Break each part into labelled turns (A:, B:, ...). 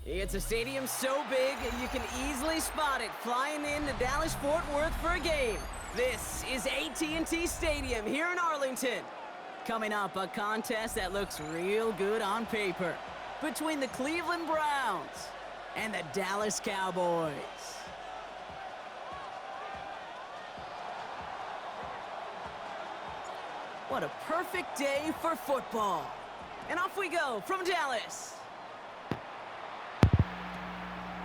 A: It's a stadium so big, you can easily spot it flying into Dallas-Fort Worth for a game. This is AT&T Stadium here in Arlington. Coming up, a contest that looks real good on paper between the Cleveland Browns and the Dallas Cowboys. What a perfect day for football. And off we go from Dallas.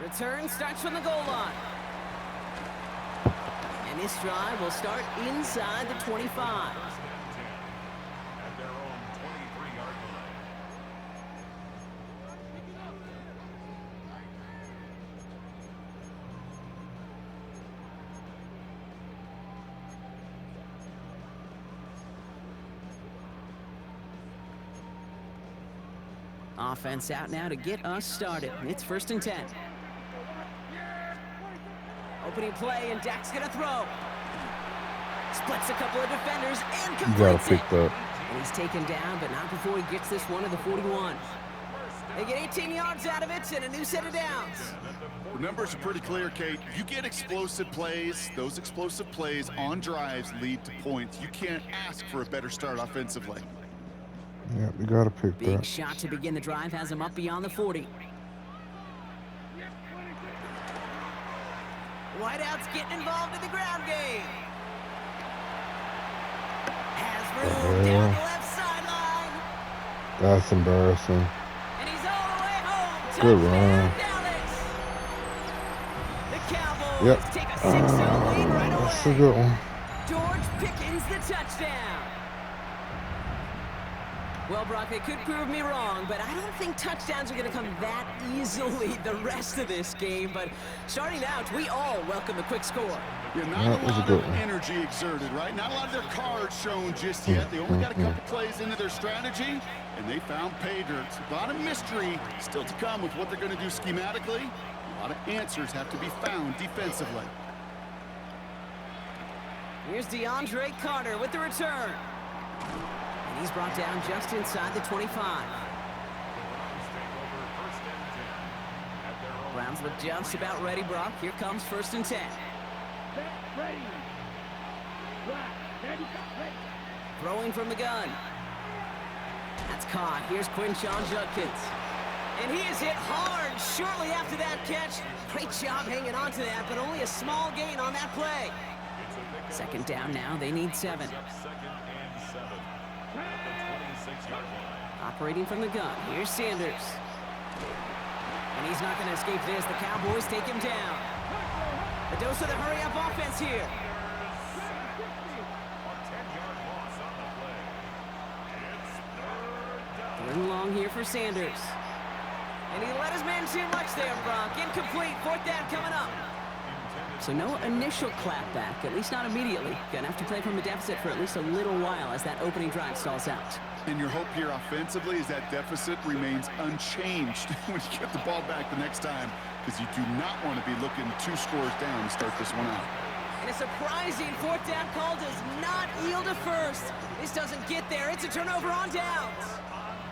A: Return starts from the goal line. And this drive will start inside the 25.
B: At their own 23-yard line.
A: Offense out now to get us started. It's 1st and 10. Opening play, and Dak's gonna throw. Splits a couple of defenders and completes it. And he's taken down, but not before he gets this one to the 41. They get 18 yards out of it and a new set of downs.
C: The numbers are pretty clear, Kate. You get explosive plays. Those explosive plays on drives lead to points. You can't ask for a better start offensively.
D: Yeah, we got to pick that.
A: Big shot to begin the drive has him up beyond the 40. Whiteout's getting involved in the ground game. Has room down the left sideline.
D: That's embarrassing.
A: And he's all the way home.
D: Good run.
A: Dallas. The Cowboys take a 6-0 lead right away.
D: That's a good one.
A: George Pickens the touchdown. Well, Brock, they could prove me wrong, but I don't think touchdowns are going to come that easily the rest of this game. But starting out, we all welcome a quick score.
C: Yeah, not a lot of energy exerted, right? Not a lot of their cards shown just yet. They only got a couple plays into their strategy, and they found pay dirt. A lot of mystery still to come with what they're going to do schematically. A lot of answers have to be found defensively.
A: Here's DeAndre Carter with the return. And he's brought down just inside the 25. Browns look just about ready, Brock. Here comes 1st and 10. Throwing from the gun. That's caught. Here's Quinshon Judkins. And he is hit hard shortly after that catch. Great job hanging on to that, but only a small gain on that play. 2nd down now. They need 7. Operating from the gun. Here's Sanders. And he's not going to escape this. The Cowboys take him down. A dose of the hurry-up offense here. 3rd and long here for Sanders. And he let his man too much there, Brock. Incomplete. 4th down coming up. So no initial clapback, at least not immediately. Gonna have to play from a deficit for at least a little while as that opening drive stalls out.
C: And your hope here offensively is that deficit remains unchanged when you get the ball back the next time, because you do not want to be looking 2 scores down to start this one out.
A: And a surprising 4th down call does not yield a first. This doesn't get there. It's a turnover on downs.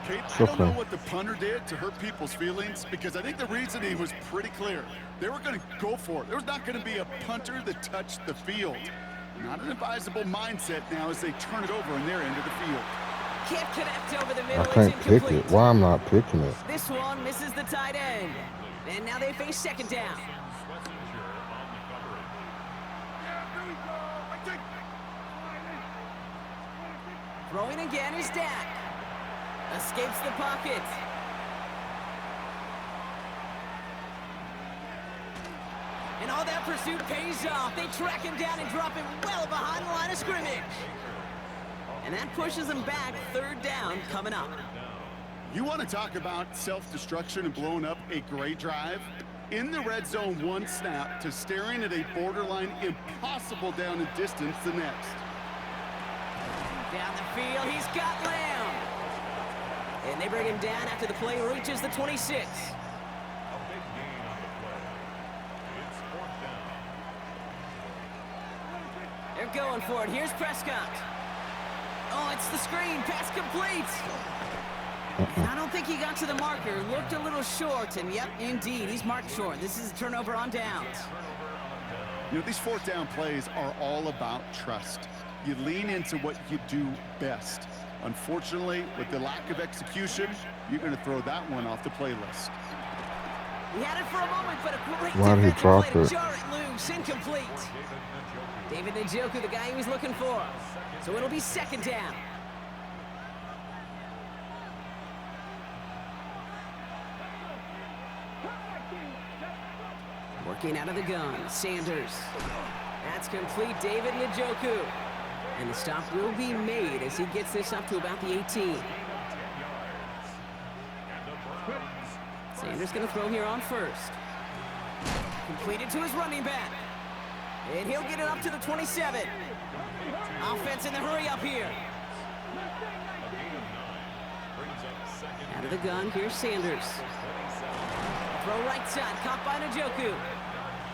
C: Kate, I don't know what the punter did to hurt people's feelings, because I think the reasoning was pretty clear. They were going to go for it. There was not going to be a punter that touched the field. Not an advisable mindset now as they turn it over in their end of the field.
A: Can't connect over the middle.
D: I can't pick it. Why I'm not picking it?
A: This one misses the tight end. And now they face 2nd down. Throwing again is Dak. Escapes the pocket. And all that pursuit pays off. They track him down and drop him well behind the line of scrimmage. And that pushes them back. 3rd down coming up.
C: You want to talk about self-destruction and blowing up a great drive? In the red zone, 1 snap to staring at a borderline impossible down and distance the next.
A: Down the field, he's got Lamb. And they bring him down after the play reaches the 26. They're going for it. Here's Prescott. Oh, it's the screen. Pass complete. And I don't think he got to the marker. Looked a little short, and yep, indeed, he's marked short. This is a turnover on downs.
C: You know, these fourth down plays are all about trust. You lean into what you do best. Unfortunately, with the lack of execution, you're going to throw that one off the playlist.
A: He had it for a moment, but a great
D: Why did he
A: defensive
D: drop
A: play to
D: it?
A: jar it loose, incomplete. David Njoku, the guy he was looking for. So it'll be second down. Working out of the gun, Sanders. That's complete, David Njoku. And the stop will be made as he gets this up to about the 18. Sanders going to throw here on first. Completed to his running back. And he'll get it up to the 27. Offense in the hurry up here. Out of the gun, here's Sanders. Throw right side, caught by Njoku.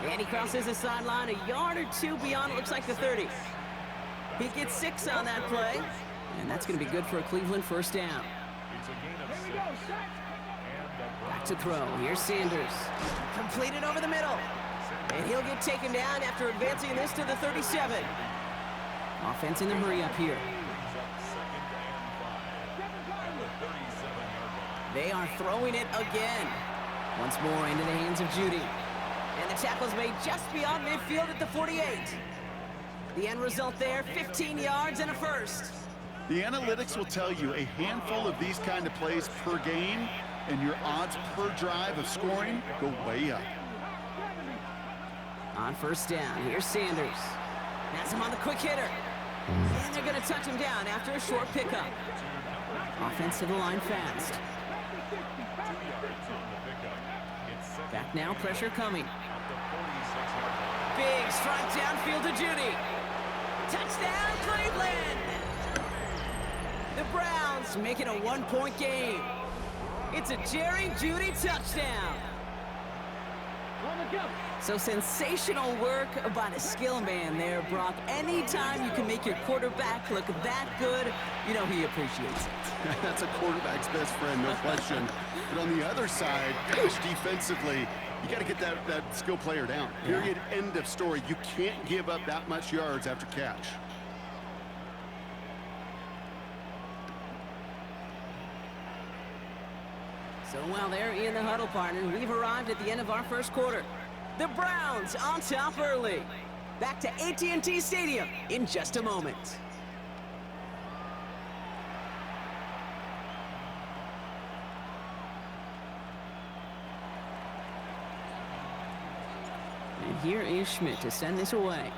A: And he crosses the sideline a yard or two beyond, it looks like the 30. He gets 6 on that play. And that's going to be good for a Cleveland first down. Back to throw. Here's Sanders. Completed over the middle. And he'll get taken down after advancing this to the 37. Offense in the hurry up here. They are throwing it again. Once more into the hands of Judy. And the tackle's made just beyond midfield at the 48. The end result there, 15 yards and a first.
C: The analytics will tell you a handful of these kind of plays per game, and your odds per drive of scoring go way up.
A: On first down, here's Sanders. Has him on the quick hitter. And they're going to touch him down after a short pickup. Offense to the line fast. Back now, pressure coming. Big strike downfield to Judy. Touchdown, Cleveland! The Browns make it a one-point game. It's a Jerry Judy touchdown. So sensational work by the skill man there, Brock. Anytime you can make your quarterback look that good, you know he appreciates it.
C: That's a quarterback's best friend, no question. But on the other side, gosh, defensively, you got to get that skill player down. Period, end of story. You can't give up that much yards after catch.
A: So while they're in the huddle, partner, we've arrived at the end of our first quarter. The Browns on top early. Back to AT&T Stadium in just a moment. And here is Schmidt to send this away.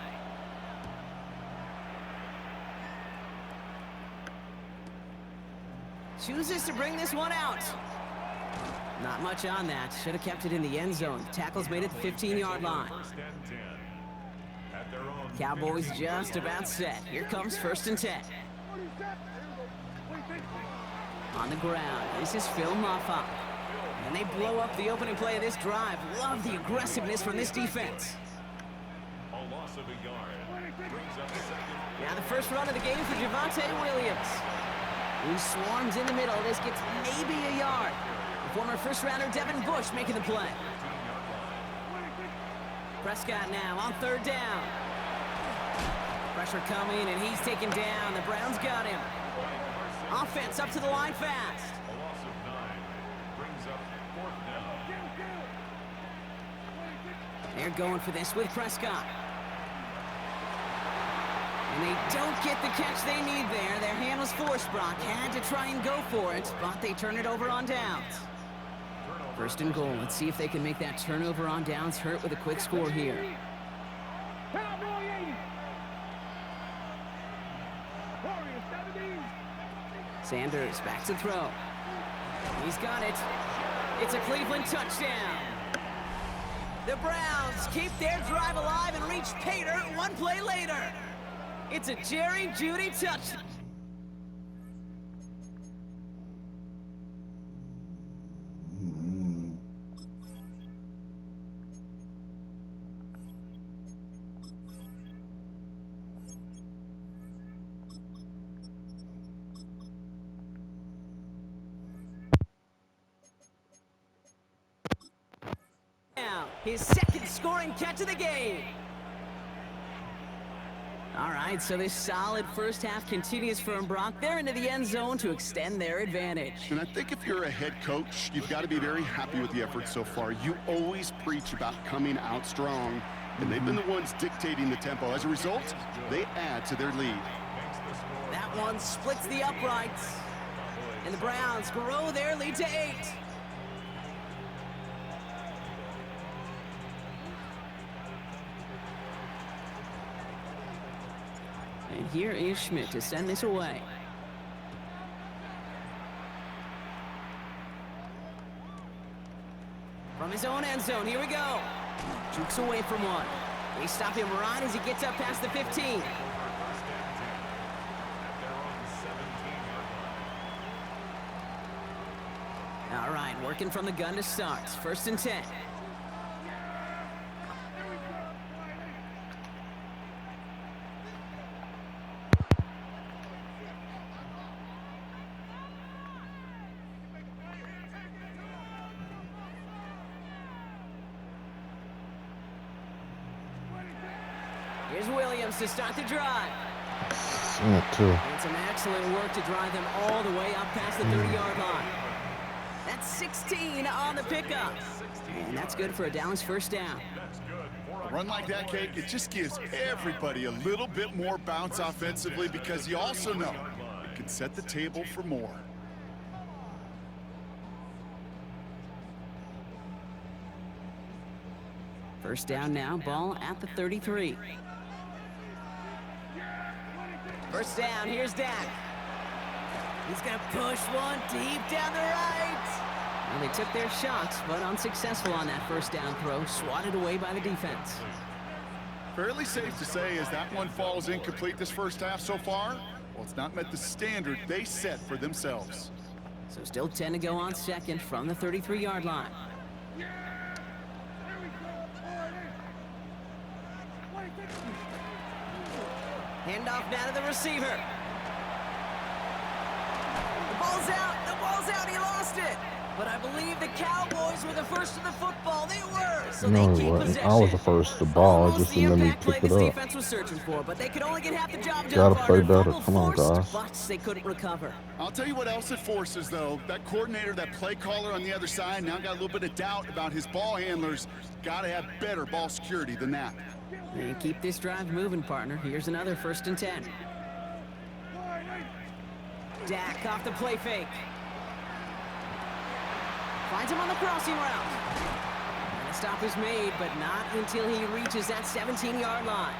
A: Chooses to bring this one out. Not much on that. Should have kept it in the end zone. Tackle's made it the 15-yard line. Cowboys just about set. Here comes 1st and 10. On the ground, this is Phil Maffa. And they blow up the opening play of this drive. Love the aggressiveness from this defense. Now the first run of the game for Javonte Williams. He swarms in the middle. This gets maybe a yard. The former first-rounder Devin Bush making the play. Prescott now on 3rd down. Pressure coming, and he's taken down. The Browns got him. Offense up to the line fast. They're going for this with Prescott. And they don't get the catch they need there. Their hand was forced, Brock. Had to try and go for it, but they turn it over on downs. 1st and goal. Let's see if they can make that turnover on downs hurt with a quick score here. Sanders back to throw. He's got it. It's a Cleveland touchdown. The Browns keep their drive alive and reach pay dirt one play later. It's a Jerry Judy touchdown. His second scoring catch of the game. All right, so this solid first half continues for Brock. They're into the end zone to extend their advantage.
C: And I think if you're a head coach, you've got to be very happy with the effort so far. You always preach about coming out strong, and they've been the ones dictating the tempo. As a result, they add to their lead.
A: That one splits the uprights, and the Browns grow their lead to 8. And here is Schmidt to send this away. From his own end zone, here we go. Jukes away from one. They stop him right as he gets up past the 15. All right, working from the gun to start. 1st and 10. Here's Williams to start the drive. And some excellent work to drive them all the way up past the 30-yard line. That's 16 on the pickup. And that's good for a Dallas first down.
C: A run like that, Kate, it just gives everybody a little bit more bounce offensively because you also know it can set the table for more.
A: First down now, ball at the 33. First down, here's Dak. He's going to push one deep down the right. Well, they took their shots, but unsuccessful on that first down throw, swatted away by the defense.
C: Fairly safe to say as that one falls incomplete this first half so far, well, it's not met the standard they set for themselves.
A: So still 10 to go on second from the 33-yard line. Handoff now to the receiver. The ball's out, he lost it. But I believe the Cowboys were the first to the football. They were, so
D: No,
A: they
D: he
A: keep
D: wasn't.
A: possession.
D: I was the first to the ball.
A: Almost
D: Just
A: the
D: let me
A: impact play
D: pick
A: this
D: it up.
A: defense was searching for, but they could only get half the job done.
D: Gotta play
A: Partner.
D: better.
A: Fumble
D: Come on,
A: forced,
D: guys.
A: but they couldn't recover.
C: I'll tell you what else it forces, though. That coordinator, that play caller on the other side, now got a little bit of doubt about his ball handlers. Got to have better ball security than that.
A: And keep this drive moving, partner. Here's another 1st and 10. Dak off the play fake. Finds him on the crossing route. And a stop is made, but not until he reaches that 17-yard line.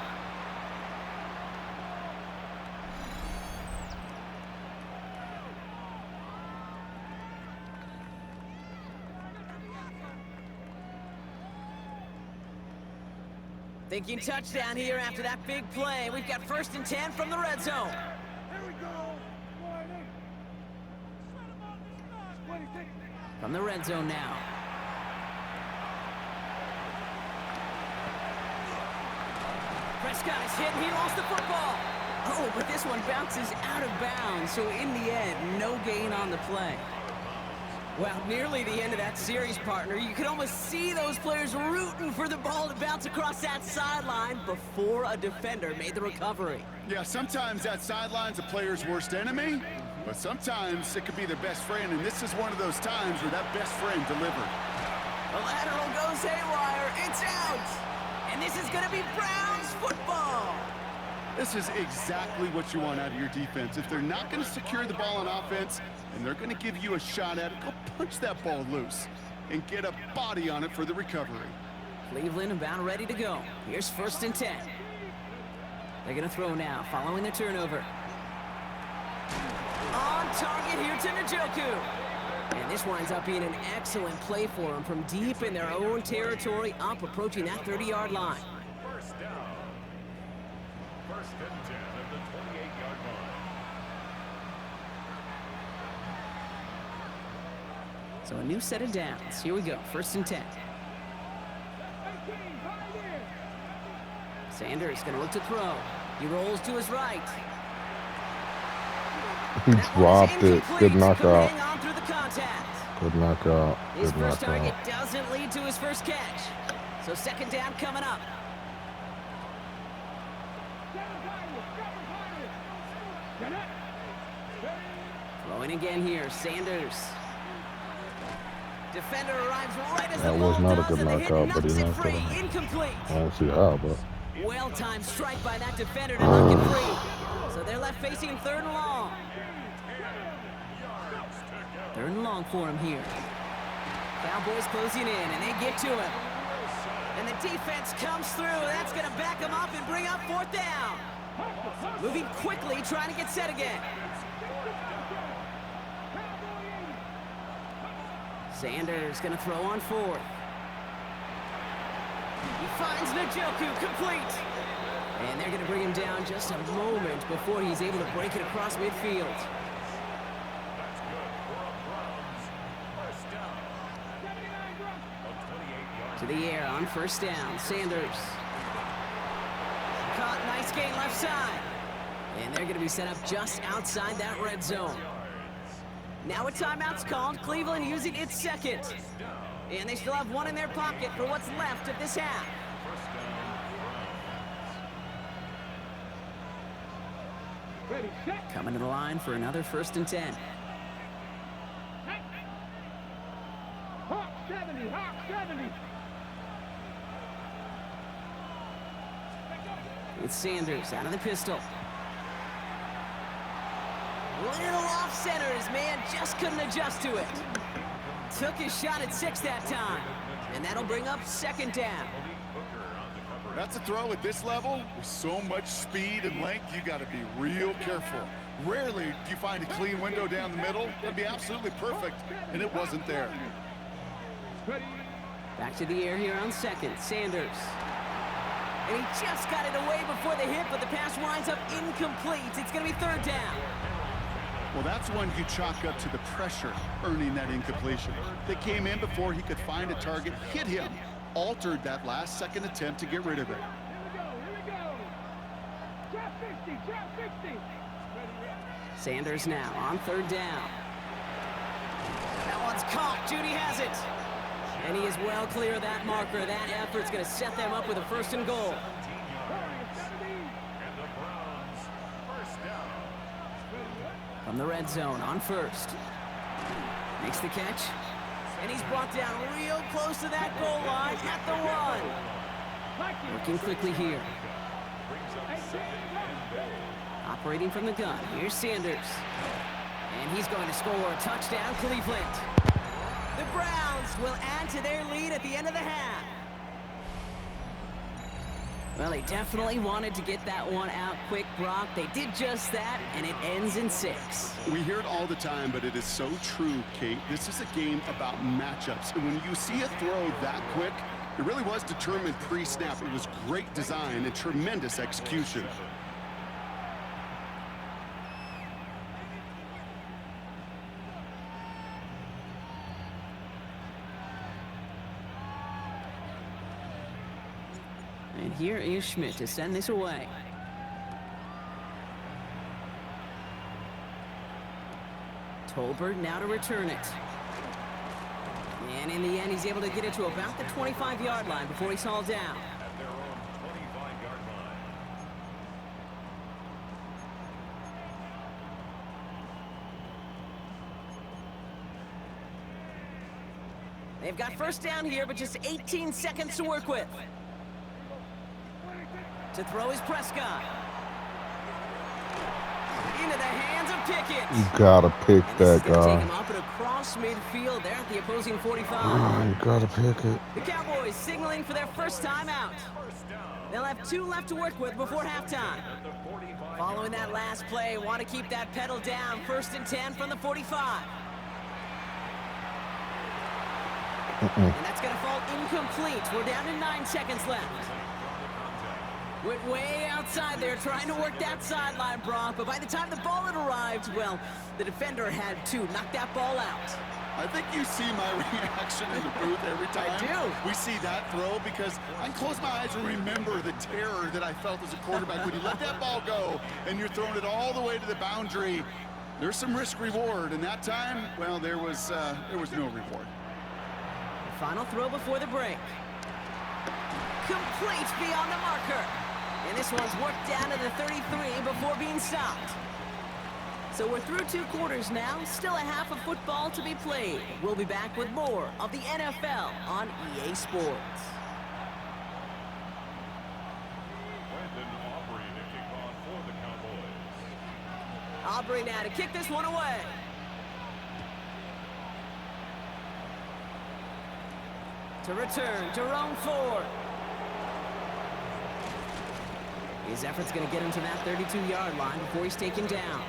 A: Thinking touchdown here after that big play. We've got 1st and 10 from the red zone. From the red zone now. Prescott is hit and he lost the football. Oh, but this one bounces out of bounds, so in the end, no gain on the play. Well, nearly the end of that series, partner. You could almost see those players rooting for the ball to bounce across that sideline before a defender made the recovery.
C: Yeah, sometimes that sideline's a player's worst enemy, but sometimes it could be their best friend, and this is one of those times where that best friend delivered.
A: The lateral goes haywire. It's out. And this is going to be Browns football.
C: This is exactly what you want out of your defense. If they're not going to secure the ball on offense and they're going to give you a shot at it, go punch that ball loose and get a body on it for the recovery.
A: Cleveland about ready to go. Here's 1st and 10. They're going to throw now, following the turnover. On target here to Njoku. And this winds up being an excellent play for them from deep in their own territory, up approaching that 30-yard line.
B: First down. 1st and 10 at the 28-yard line.
A: So a new set of downs. Here we go, 1st and 10. Sanders going to look to throw. He rolls to his right.
D: He dropped it. Good knockout.
A: Hang on through the contact.
D: Good knockout.
A: His
D: Good
A: first target
D: knockout.
A: doesn't lead to his first catch. So second down coming up. Throwing again here, Sanders. Defender arrives right as the
D: That
A: ball
D: was not a
A: does,
D: good
A: and the hit
D: knockout, but
A: knocks
D: he
A: it
D: knocked it
A: free.
D: out.
A: Incomplete.
D: I don't see how, but
A: Well-timed strike by that defender to knock it free. So they're left facing third and long. Third and long for him here. Cowboys closing in, and they get to him. And the defense comes through. That's going to back him up and bring up fourth down. Moving quickly, trying to get set again. Sanders going to throw on fourth. He finds Njoku, complete. And they're going to bring him down just a moment before he's able to break it across midfield. To the air on first down, Sanders. Caught, nice gain left side. And they're going to be set up just outside that red zone. Now a timeout's called, Cleveland using its second. And they still have one in their pocket for what's left of this half. Coming to the line for another 1st and 10.
E: Hawk 70, Hawk 70.
A: It's Sanders out of the pistol. Little off center. His man just couldn't adjust to it. Took his shot at 6 that time. And that'll bring up second down.
C: That's a throw at this level. With so much speed and length, you got to be real careful. Rarely do you find a clean window down the middle. That'd be absolutely perfect, and it wasn't there.
A: Back to the air here on second. Sanders. And he just got it away before the hit, but the pass winds up incomplete. It's going to be third down.
C: Well, that's one you chalk up to the pressure earning that incompletion. They came in before he could find a target, hit him, altered that last second attempt to get rid of it.
E: Here we go. Drop 50, drop 50.
A: Sanders now on third down. That one's caught. Judy has it. And he is well clear of that marker. That effort's going to set them up with a 1st and goal. From the red zone on first. Makes the catch. And he's brought down real close to that goal line at the 1. Working quickly here. Operating from the gun. Here's Sanders. And he's going to score. Touchdown, Cleveland. The Browns will add to their lead at the end of the half. Well, they definitely wanted to get that one out quick, Brock. They did just that, and it ends in 6.
C: We hear it all the time, but it is so true, Kate. This is a game about matchups. And when you see a throw that quick, it really was determined pre-snap. It was great design and tremendous execution.
A: And here is Schmidt to send this away. Tolbert now to return it. And in the end, he's able to get it to about the 25-yard line before he's hauled down.
B: At their own 25-yard line.
A: They've got first down here, but just 18 seconds to work with. To throw is Prescott. Into the hands of Pickett.
D: you gotta pick
A: And this is
D: that
A: gonna take him
D: guy.
A: up and across midfield there at the opposing 45.
D: You gotta pick it.
A: The Cowboys signaling for their first time out. They'll have 2 left to work with before halftime. Following that last play, want to keep that pedal down. 1st and 10 from the 45. And that's going to fall incomplete. We're down to 9 seconds left. Went way outside there trying to work that sideline, Brock. But by the time the ball had arrived, well, the defender had to knock that ball out.
C: I think you see my reaction in the booth every time
A: I do.
C: we see that throw, because I can close my eyes and remember the terror that I felt as a quarterback when you let that ball go and you're throwing it all the way to the boundary. There's some risk reward, and that time, well, there was no reward.
A: Final throw before the break. complete beyond the marker. And this one's worked down to the 33 before being stopped. So we're through 2 quarters now, still a half of football to be played. We'll be back with more of the NFL on EA Sports. Aubrey now to kick this one away. To return, Jerome Ford. His effort's going to get him to that 32-yard line before he's taken down.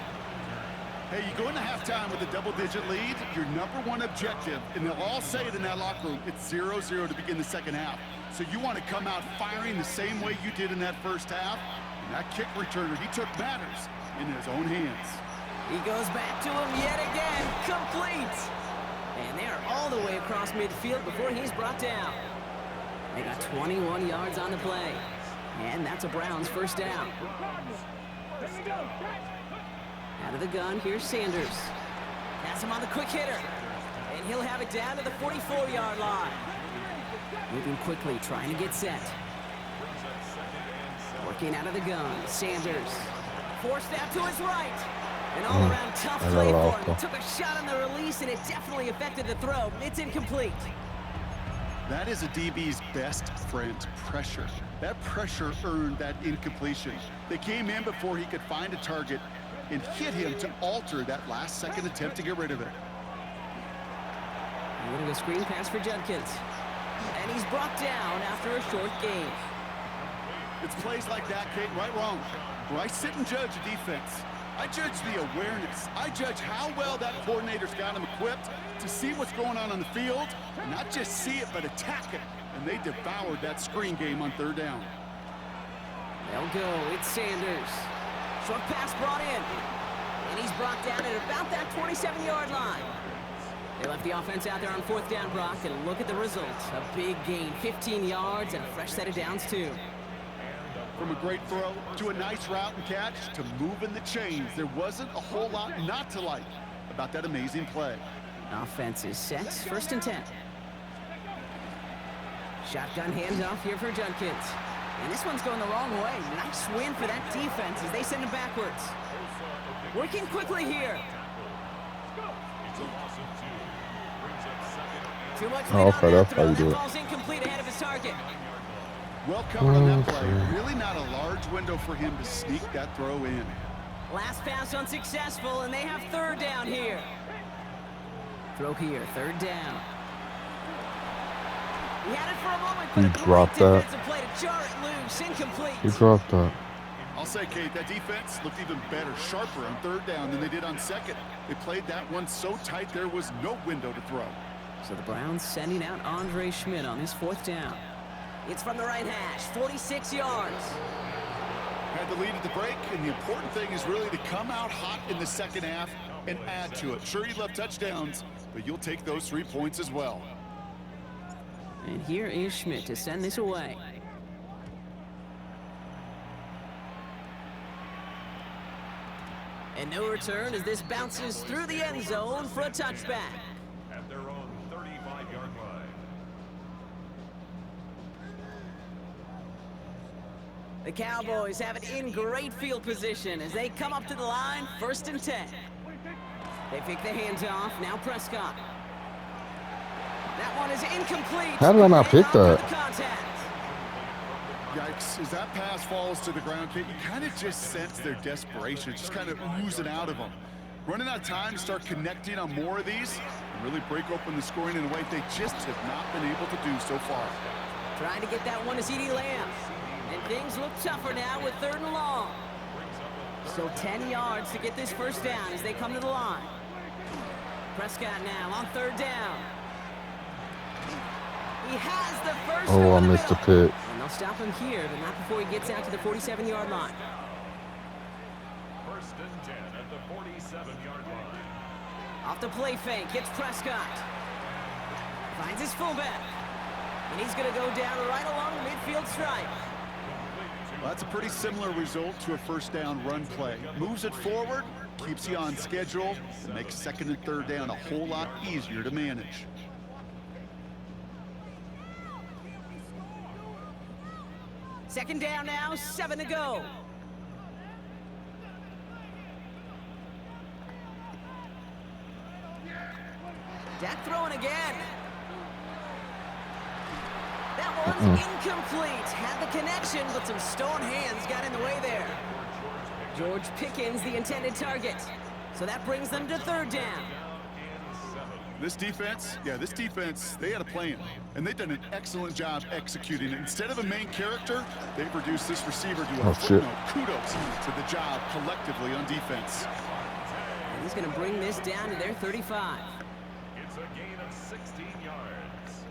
C: Hey, you go into halftime with a double-digit lead, your #1 objective, and they'll all say it in that locker room, it's 0-0 to begin the second half. So you want to come out firing the same way you did in that first half. And that kick returner, he took matters in his own hands.
A: He goes back to him yet again, complete. And they're all the way across midfield before he's brought down. They got 21 yards on the play. And that's a Browns first down. Out of the gun, here's Sanders. Pass him on the quick hitter. And he'll have it down to the 44-yard line. Moving quickly, trying to get set. Working out of the gun, Sanders. Forced out to his right. An all-around tough play for him. He took a shot on the release, and it definitely affected the throw. It's incomplete.
C: That is a DB's best friend, pressure. That pressure earned that incompletion. They came in before he could find a target and hit him to alter that last-second attempt to get rid of it.
A: Winning a screen pass for Judkins. And he's brought down after a short gain.
C: It's plays like that, Kate, right, wrong. Where I sit and judge a defense. I judge the awareness. I judge how well that coordinator's got him equipped to see what's going on the field, and not just see it, but attack it. And they devoured that screen game on third down.
A: They'll go. It's Sanders. Short pass brought in. And he's brought down at about that 27-yard line. They left the offense out there on fourth down, Brock, and look at the results. A big gain, 15 yards, and a fresh set of downs, too.
C: From a great throw to a nice route and catch to moving the chains, there wasn't a whole lot not to like about that amazing play.
A: Offense is set, 1st and 10. Shotgun handoff here for Judkins. And this one's going the wrong way. Nice win for that defense as they send it backwards. Working quickly here. Too much lead on that throw. That ball's incomplete ahead of his target.
C: Well covered on that play. Really not a large window for him to sneak that throw in.
A: Last pass unsuccessful, and they have third down here. Throw here, third down. He had it for a moment, but
D: he dropped that.
A: Play to jar it loose, incomplete.
D: He dropped that.
C: I'll say, Kate, that defense looked even better, sharper on third down than they did on second. They played that one so tight there was no window to throw.
A: So the Browns sending out Andre Schmidt on his fourth down. It's from the right hash, 46 yards.
C: Had the lead at the break, and the important thing is really to come out hot in the second half and add to it. Sure, you love touchdowns, but you'll take those 3 points as well.
A: And here is Schmidt to send this away. And no return as this bounces through the end zone for a touchback.
B: At their own 35-yard line.
A: The Cowboys have it in great field position as they come up to the line, 1st and 10. They pick the hands off, now Prescott. That one is incomplete.
D: How did I not pick that?
C: Yikes, as that pass falls to the ground, Kate, you kind of just sense their desperation, just kind of oozing out of them. Running out of time to start connecting on more of these and really break open the scoring in a way they just have not been able to do so far.
A: Trying to get that one to CeeDee Lamb. And things look tougher now with 3rd and long. So 10 yards to get this first down as they come to the line. Prescott now on 3rd down. He has the first.
D: Oh, I missed the pick.
A: And they'll stop him here, but not before he gets out to the 47-yard line.
B: 1st and 10 at the 47-yard line.
A: Off the play fake, hits Prescott. Finds his fullback. And he's going to go down right along the midfield stripe.
C: Well, that's a pretty similar result to a first down run play. Moves it forward, keeps you on schedule, and makes 2nd and 3rd down a whole lot easier to manage.
A: Second down now, 7 to go. Dak throwing again. That one's incomplete. Had the connection, but some stone hands got in the way there. George Pickens, the intended target. So that brings them to third down.
C: This defense, they had a plan, and they've done an excellent job executing it. Instead of a main character, they've reduced this receiver to a footnote. Kudos to the job collectively on defense.
A: And he's going to bring this down to their 35.
B: It's a gain of 16 yards.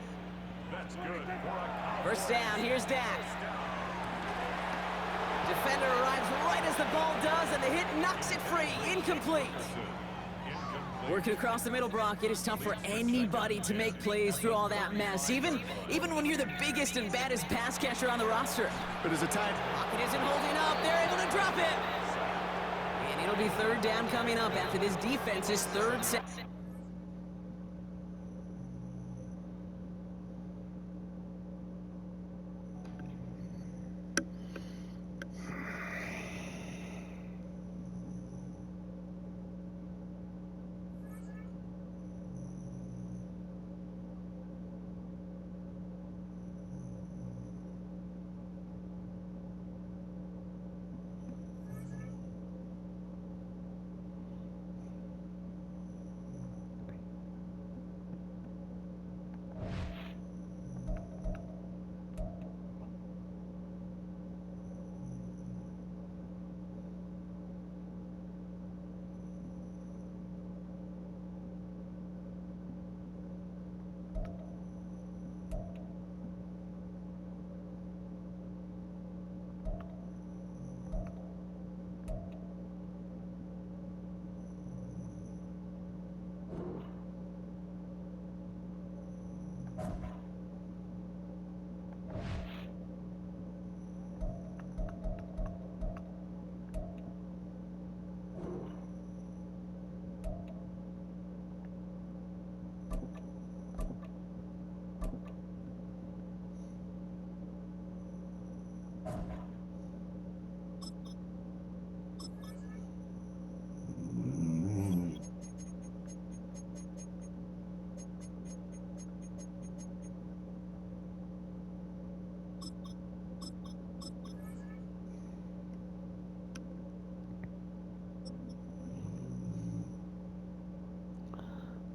B: That's good for a
A: First down, here's Dak. Defender arrives right as the ball does, and the hit knocks it free. Incomplete. Working across the middle, Brock, it is tough for anybody to make plays through all that mess, even when you're the biggest and baddest pass catcher on the roster.
C: But as a tight
A: Pocket isn't holding up. They're able to drop it. And it'll be third down coming up after this defense's third set.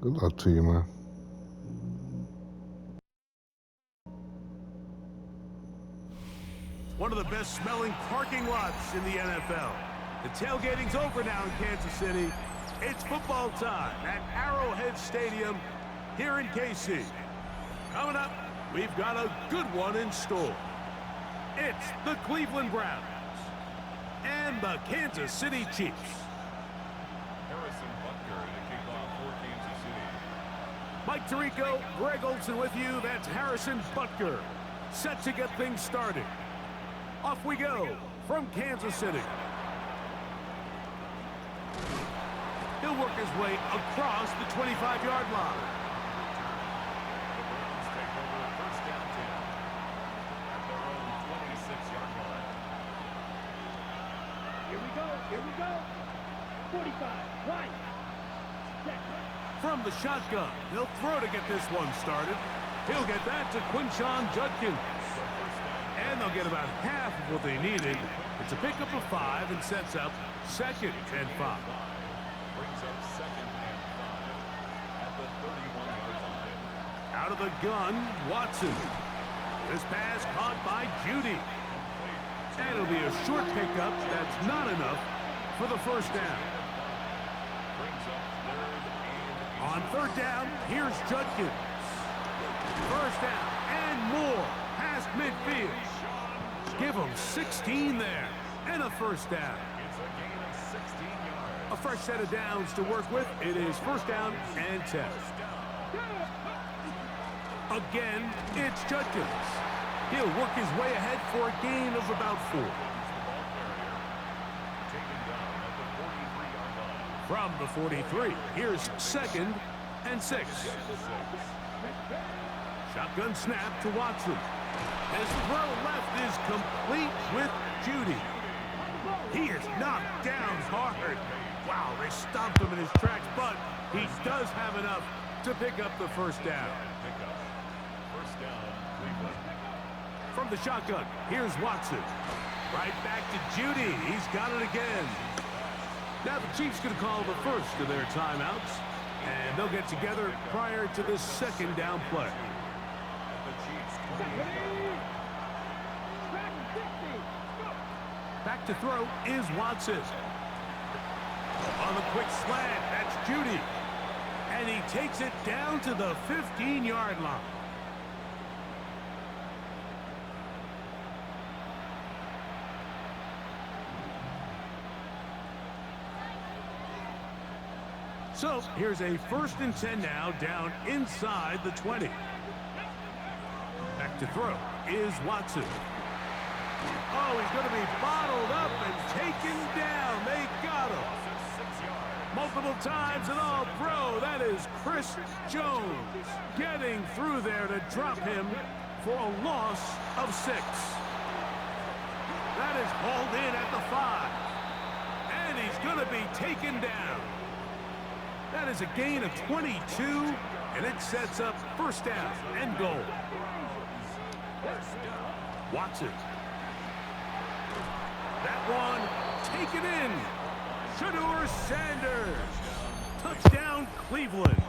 D: Good luck to you, man.
F: One of the best smelling parking lots in the NFL. The tailgating's over now in Kansas City. It's football time at Arrowhead Stadium here in KC. Coming up, we've got a good one in store. It's the Cleveland Browns and the Kansas City Chiefs.
B: Harrison Butker to kick off for Kansas City.
F: Mike Tirico, Greg Olson with you. That's Harrison Butker, set to get things started. Off we go from Kansas City. He'll work his way across the 25-yard line.
B: The Browns take over first down 10 at their own 26-yard line.
E: Here we go. 45, right. Check.
F: From the shotgun, they'll throw to get this one started. He'll get that to Quinshon Judkins. And they'll get about half of what they needed. It's a pickup of 5 and sets up 2nd and 5.
B: Brings up 2nd and 5 at the 31-yard line.
F: Out of the gun, Watson. This pass caught by Judy. And it'll be a short pickup that's not enough for the first down.
B: Brings up 3rd and
F: On 3rd down, here's Judkins. First down and more past midfield. Give them 16 there and a first down.
B: it's a gain of 16 yards.
F: A fresh set of downs to work with. It is first down and 10. Again, it's Judkins. He'll work his way ahead for a gain of about 4.
B: The ball carrier taken down at the 43-yard line.
F: From the 43, here's 2nd and 6. Shotgun snap to Watson. His throw left is complete with Judy. He is knocked down hard. Wow, they stopped him in his tracks, but he does have enough to pick up the first down.
B: First down, Cleveland.
F: From the shotgun, here's Watson. Right back to Judy. He's got it again. Now the Chiefs going to call the first of their timeouts, and they'll get together prior to the second down play.
B: The Chiefs 20.
F: Back to throw is Watson. On the quick slant, that's Judy. And he takes it down to the 15-yard line. So here's a 1st and 10 now, down inside the 20. Back to throw is Watson. Oh, he's going to be bottled up and taken down. They got him. Multiple times and all pro. That is Chris Jones getting through there to drop him for a loss of 6. That is hauled in at the 5. And he's going to be taken down. That is a gain of 22, and it sets up 1st down and goal. Watson. That one taken in. Shedeur Sanders. Touchdown, Cleveland.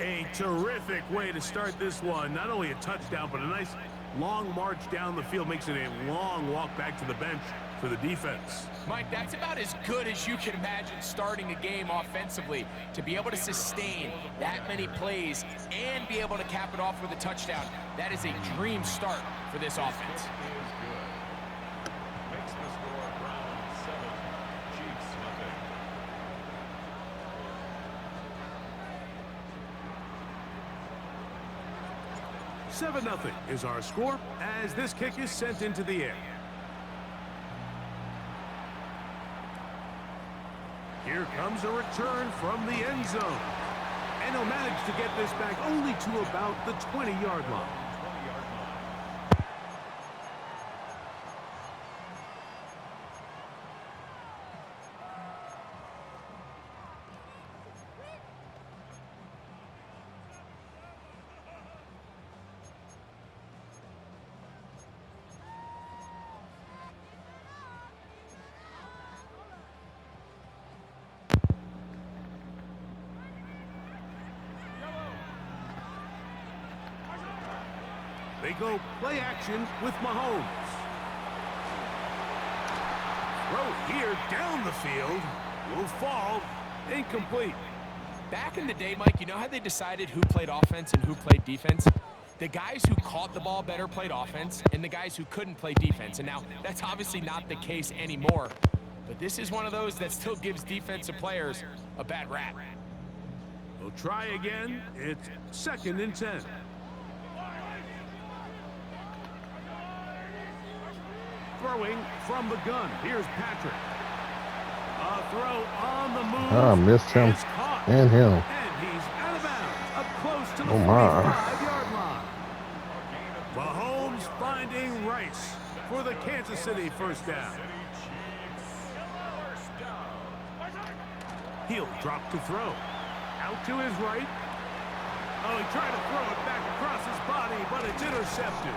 F: A terrific way to start this one. Not only a touchdown, but a nice long march down the field. Makes it a long walk back to the bench for the defense.
G: Mike, that's about as good as you can imagine starting a game offensively. To be able to sustain that many plays and be able to cap it off with a touchdown, that is a dream start for this offense.
B: Makes the score Browns 7, Chiefs nothing.
F: 7-0 is our score as this kick is sent into the air. Here comes a return from the end zone. And he'll manage to get this back only to about the 20-yard line. They go play action with Mahomes. Throw here down the field. Will fall. Incomplete.
G: Back in the day, Mike, you know how they decided who played offense and who played defense? The guys who caught the ball better played offense, and the guys who couldn't play defense. And now, that's obviously not the case anymore. But this is one of those that still gives defensive players a bad rap.
F: We'll try again. It's 2nd and 10. Throwing from the gun. Here's Patrick. A throw on the move.
D: I missed him and him.
F: And he's out of bounds, up close to the
D: Oh, my.
F: 45-yard line. Mahomes finding Rice for the Kansas City 1st down. He'll drop to throw. Out to his right. Oh, he tried to throw it back across his body, but it's intercepted.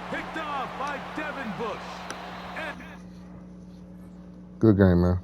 F: Picked off by Devin Bush. And
D: Good game, man.